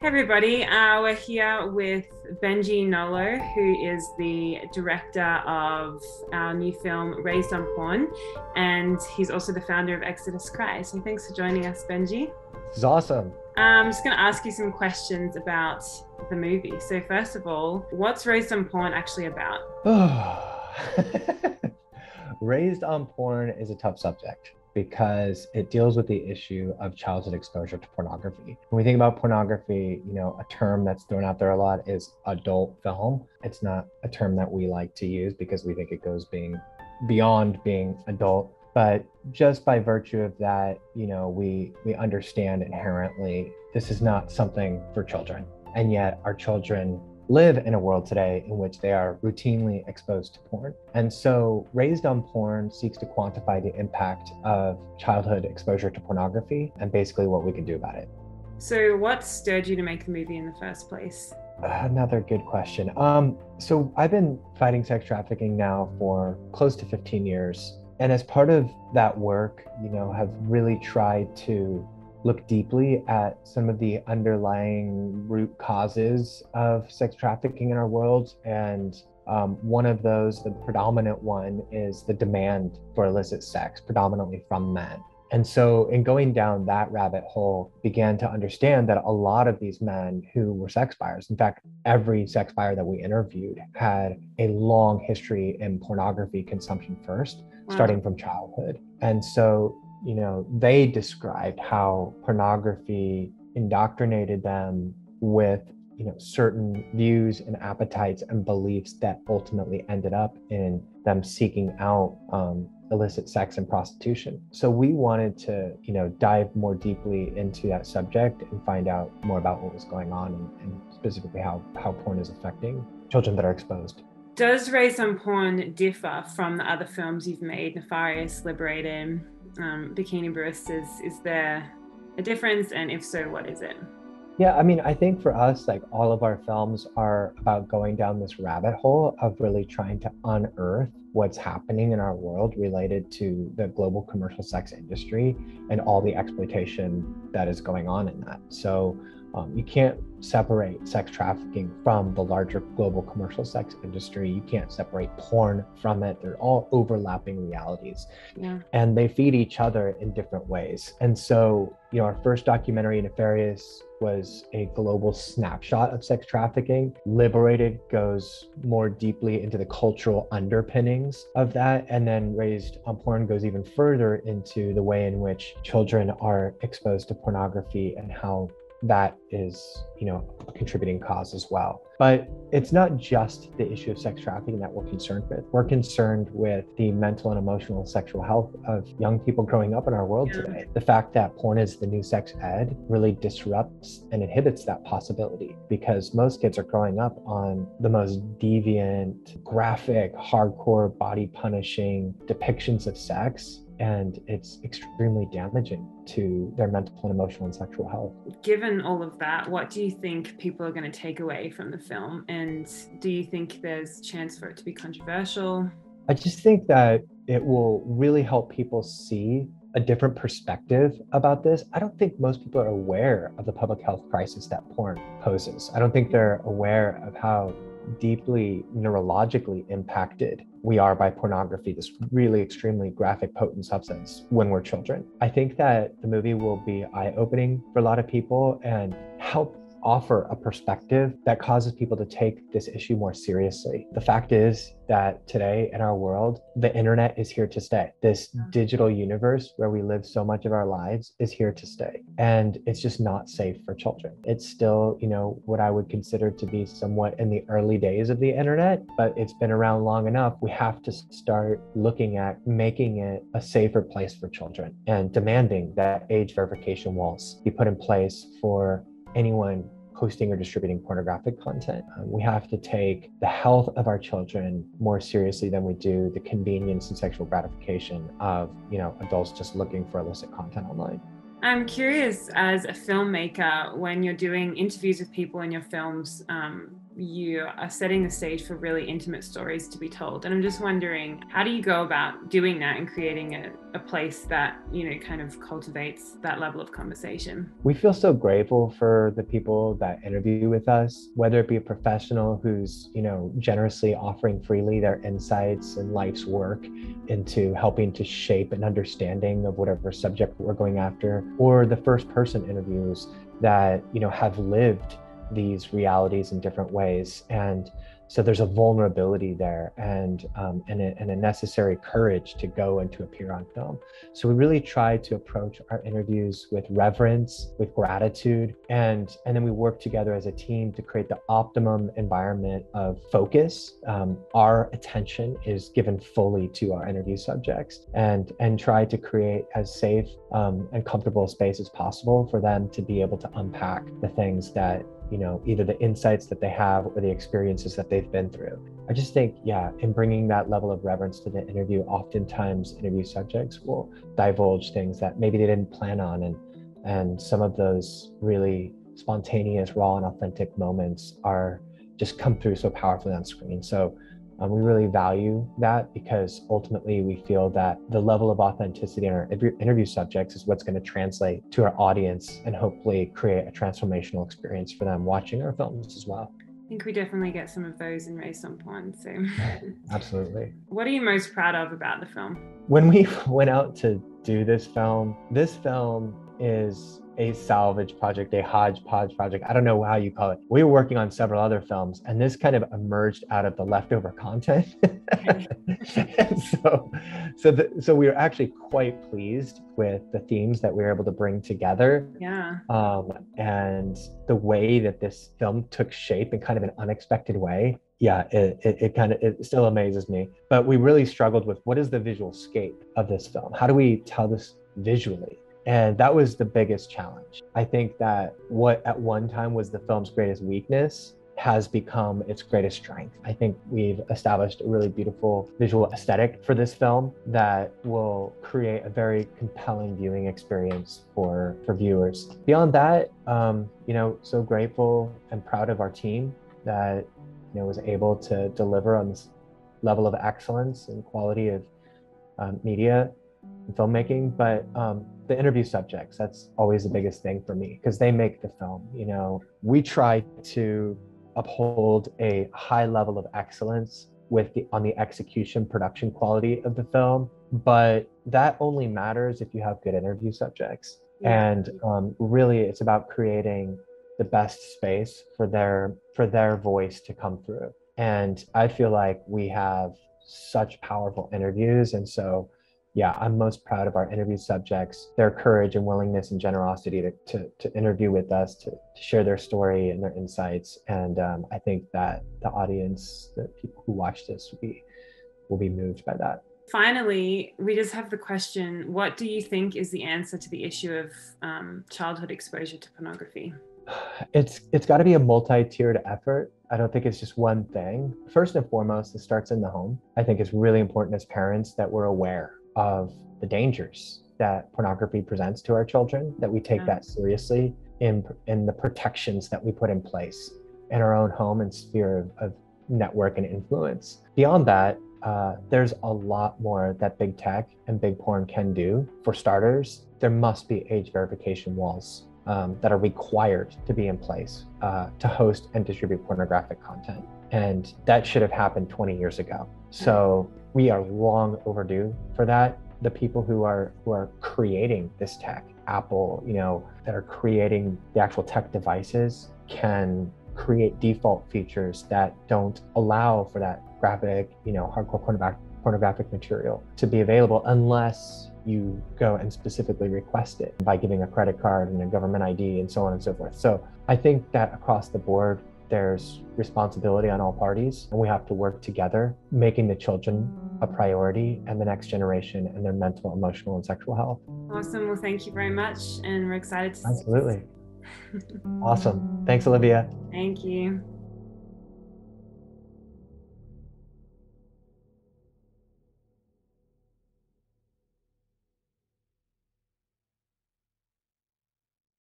Hey everybody, we're here with Benji Nolot, who is the director of our new film Raised on Porn, and he's also the founder of Exodus Cry. So thanks for joining us, Benji. This is awesome. I'm just going to ask you some questions about the movie. So first of all, what's Raised on Porn actually about? Raised on porn is a tough subject because it deals with the issue of childhood exposure to pornography. When we think about pornography, a term that's thrown out there a lot is adult film. It's not a term that we like to use because we think it goes beyond being adult. But just by virtue of that, we understand inherently this is not something for children. And yet our children live in a world today in which they are routinely exposed to porn. And so Raised on Porn seeks to quantify the impact of childhood exposure to pornography and basically what we can do about it. So what stirred you to make the movie in the first place? Another good question. So I've been fighting sex trafficking now for close to 15 years. And as part of that work, have really tried to look deeply at some of the underlying root causes of sex trafficking in our world. And one of those, the predominant one, is the demand for illicit sex, predominantly from men. And so in going down that rabbit hole, began to understand that a lot of these men who were sex buyers, in fact, every sex buyer that we interviewed had a long history in pornography consumption first, starting from childhood. And so they described how pornography indoctrinated them with, certain views and appetites and beliefs that ultimately ended up in them seeking out illicit sex and prostitution. So we wanted to, dive more deeply into that subject and find out more about what was going on and specifically how porn is affecting children that are exposed. Does Raised on Porn differ from the other films you've made, Nefarious, Liberated, Bikini Baristas? Is there a difference? And if so, what is it? Yeah, I think for us, like all of our films are about going down this rabbit hole of really trying to unearth what's happening in our world related to the global commercial sex industry and all the exploitation that is going on in that. So you can't separate sex trafficking from the larger global commercial sex industry. You can't separate porn from it. They're all overlapping realities. Yeah. And they feed each other in different ways. And so, our first documentary, Nefarious, was a global snapshot of sex trafficking. Liberated goes more deeply into the cultural underpinnings of that. And then Raised on Porn goes even further into the way in which children are exposed to pornography and how that is, a contributing cause as well. But it's not just the issue of sex trafficking that we're concerned with. We're concerned with the mental and emotional and sexual health of young people growing up in our world today. The fact that porn is the new sex ed really disrupts and inhibits that possibility because most kids are growing up on the most deviant, graphic, hardcore, body punishing depictions of sex. And it's extremely damaging to their mental and emotional and sexual health. Given all of that, what do you think people are going to take away from the film? And do you think there's a chance for it to be controversial? I just think that it will really help people see a different perspective about this. I don't think most people are aware of the public health crisis that porn poses. I don't think they're aware of how deeply neurologically impacted we are by pornography, this really extremely graphic, potent substance when we're children. I think that the movie will be eye-opening for a lot of people and help offer a perspective that causes people to take this issue more seriously. The fact is that today in our world, the internet is here to stay. This digital universe where we live so much of our lives is here to stay. And it's just not safe for children. It's still, what I would consider to be somewhat in the early days of the internet, but it's been around long enough. We have to start looking at making it a safer place for children and demanding that age verification walls be put in place for anyone posting or distributing pornographic content. We have to take the health of our children more seriously than we do the convenience and sexual gratification of, adults just looking for illicit content online. I'm curious, as a filmmaker, when you're doing interviews with people in your films, you are setting the stage for really intimate stories to be told. And I'm just wondering, how do you go about doing that and creating a place that, you know, kind of cultivates that level of conversation? We feel so grateful for the people that interview with us, whether it be a professional who's, you know, generously offering freely their insights and life's work into helping to shape an understanding of whatever subject we're going after, or the first person interviews that, you know, have lived these realities in different ways. And so there's a vulnerability there and a necessary courage to go and to appear on film. So we really try to approach our interviews with reverence, with gratitude, and then we work together as a team to create the optimum environment of focus. Our attention is given fully to our interview subjects and try to create as safe and comfortable a space as possible for them to be able to unpack the things that, you know, either the insights that they have or the experiences that they've been through. I just think, yeah, in bringing that level of reverence to the interview, oftentimes interview subjects will divulge things that maybe they didn't plan on. And some of those really spontaneous, raw and authentic moments are just come through so powerfully on screen. So we really value that because ultimately we feel that the level of authenticity in our interview subjects is what's going to translate to our audience and hopefully create a transformational experience for them watching our films as well. I think we definitely get some of those in Raised on Porn. So Absolutely. What are you most proud of about the film? When we went out to do this film is a salvage project, a hodgepodge project. I don't know how you call it. We were working on several other films, and this kind of emerged out of the leftover content. And so we were actually quite pleased with the themes that we were able to bring together. Yeah. And the way that this film took shape in kind of an unexpected way. Yeah, it still amazes me. But we really struggled with what is the visual scape of this film? How do we tell this visually? And that was the biggest challenge. I think that what at one time was the film's greatest weakness has become its greatest strength. I think we've established a really beautiful visual aesthetic for this film that will create a very compelling viewing experience for viewers. Beyond that, you know, so grateful and proud of our team that, you know, was able to deliver on this level of excellence and quality of media and filmmaking. But the interview subjects, that's always the biggest thing for me because they make the film. You know, we try to uphold a high level of excellence on the execution production quality of the film, but that only matters if you have good interview subjects. Yeah. And really it's about creating the best space for their voice to come through. And I feel like we have such powerful interviews. And so, yeah, I'm most proud of our interview subjects, their courage and willingness and generosity to interview with us, to share their story and their insights. And I think that the audience, the people who watch this will be moved by that. Finally, we just have the question, what do you think is the answer to the issue of childhood exposure to pornography? It's got to be a multi-tiered effort. I don't think it's just one thing. First and foremost, it starts in the home. I think it's really important as parents that we're aware of the dangers that pornography presents to our children, that we take that seriously in the protections that we put in place in our own home and sphere of network and influence. Beyond that, there's a lot more that big tech and big porn can do. For starters, there must be age verification walls that are required to be in place to host and distribute pornographic content. And that should have happened 20 years ago. So we are long overdue for that. The people who are creating this tech, Apple, you know, that are creating the actual tech devices can create default features that don't allow for that graphic, you know, hardcore pornographic material to be available unless you go and specifically request it by giving a credit card and a government ID and so on and so forth. So I think that across the board, there's responsibility on all parties, and we have to work together, making the children a priority and the next generation and their mental, emotional, and sexual health. Awesome. Well, thank you very much. And we're excited to Absolutely. Awesome. Thanks, Olivia. Thank you.